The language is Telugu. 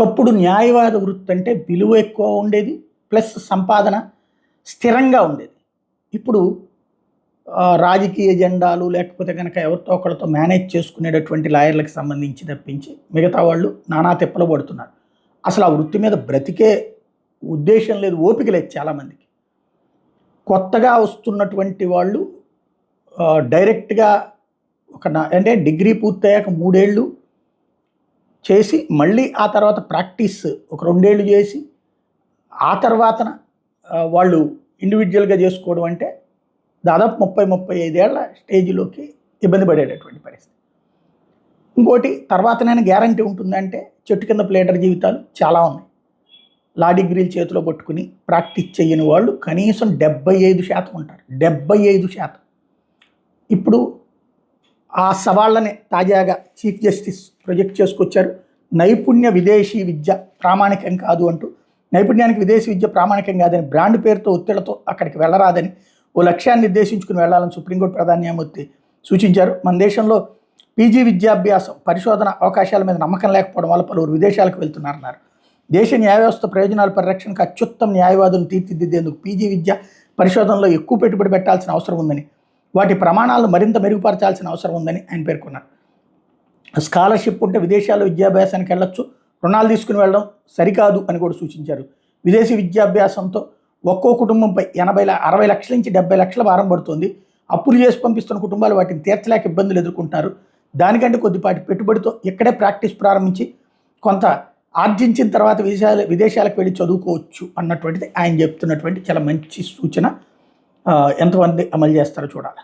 ఒకప్పుడు న్యాయవాద వృత్తి అంటే విలువ ఎక్కువ ఉండేది. ప్లస్ సంపాదన స్థిరంగా ఉండేది. ఇప్పుడు రాజకీయ ఎజెండాలు లేకపోతే గనక ఎవరితో ఒకళ్ళతో మేనేజ్ చేసుకునేటటువంటి లాయర్‌లకు సంబంధించి తప్పించి మిగతా వాళ్ళు నానా తిప్పలు పడుతున్నారు. అసలు ఆ వృత్తి మీద బ్రతికే ఉద్దేశ్యం లేదు, ఓపిక లేదు చాలామందికి. కొత్తగా వస్తున్నటువంటి వాళ్ళు డైరెక్ట్‌గా అంటే డిగ్రీ పూర్తయ్యాక 3 ఏళ్ళు చేసి మళ్ళీ ఆ తర్వాత ప్రాక్టీస్ ఒక 2 ఏళ్ళు చేసి ఆ తర్వాతన వాళ్ళు ఇండివిడ్యువల్‌గా చేసుకోవడం అంటే దాదాపు 35 ఏళ్ల స్టేజ్‌లోకి ఇబ్బంది పడేటటువంటి పరిస్థితి. ఇంకోటి తర్వాతనైనా గ్యారంటీ ఉంటుందంటే చెట్టు కింద ప్లేడర్ జీవితాలు చాలా ఉన్నాయి. లా డిగ్రీలు చేతిలో పట్టుకుని ప్రాక్టీస్ చేయని వాళ్ళు కనీసం 75% ఉంటారు. 75%. ఇప్పుడు ఆ సవాళ్ళని తాజాగా చీఫ్ జస్టిస్ ప్రొజెక్ట్ చేసుకొచ్చారు. నైపుణ్య విదేశీ విద్య ప్రామాణికం కాదు అంటూ, నైపుణ్యానికి విదేశీ విద్య ప్రామాణికం కాదని, బ్రాండ్ పేరుతో ఒత్తిళ్లతో అక్కడికి వెళ్ళరాదని, ఓ లక్ష్యాన్ని నిర్దేశించుకుని వెళ్లాలని సుప్రీంకోర్టు ప్రధాన న్యాయమూర్తి సూచించారు. మన దేశంలో పీజీ విద్యాభ్యాసం పరిశోధన అవకాశాల మీద నమ్మకం లేకపోవడం వల్ల పలువురు విదేశాలకు వెళ్తున్నారన్నారు. దేశ న్యాయ వ్యవస్థ ప్రయోజనాల పరిరక్షణకు అత్యుత్తమ న్యాయవాదులను తీర్చిదిద్దేందుకు పీజీ విద్య పరిశోధనలో ఎక్కువ పెట్టుబడి పెట్టాల్సిన అవసరం ఉందని, వాటి ప్రమాణాలను మరింత మెరుగుపరచాల్సిన అవసరం ఉందని ఆయన పేర్కొన్నారు. స్కాలర్షిప్ ఉంటే విదేశాల్లో విద్యాభ్యాసానికి వెళ్ళొచ్చు, రుణాలు తీసుకుని వెళ్ళడం సరికాదు అని కూడా సూచించారు. విదేశీ విద్యాభ్యాసంతో ఒక్కో కుటుంబంపై 60 లక్షల నుంచి 70 లక్షల భారం పడుతుంది. అప్పులు చేసి పంపిస్తున్న కుటుంబాలు వాటిని తీర్చలేక ఇబ్బందులు ఎదుర్కొంటారు. దానికంటే కొద్దిపాటి పెట్టుబడితో ఇక్కడే ప్రాక్టీస్ ప్రారంభించి కొంత ఆర్జించిన తర్వాత విదేశాలకు వెళ్ళి చదువుకోవచ్చు అన్నటువంటిది ఆయన చెప్తున్నటువంటి చాలా మంచి సూచన. ఎంతమంది అమలు చేస్తారో చూడాలి.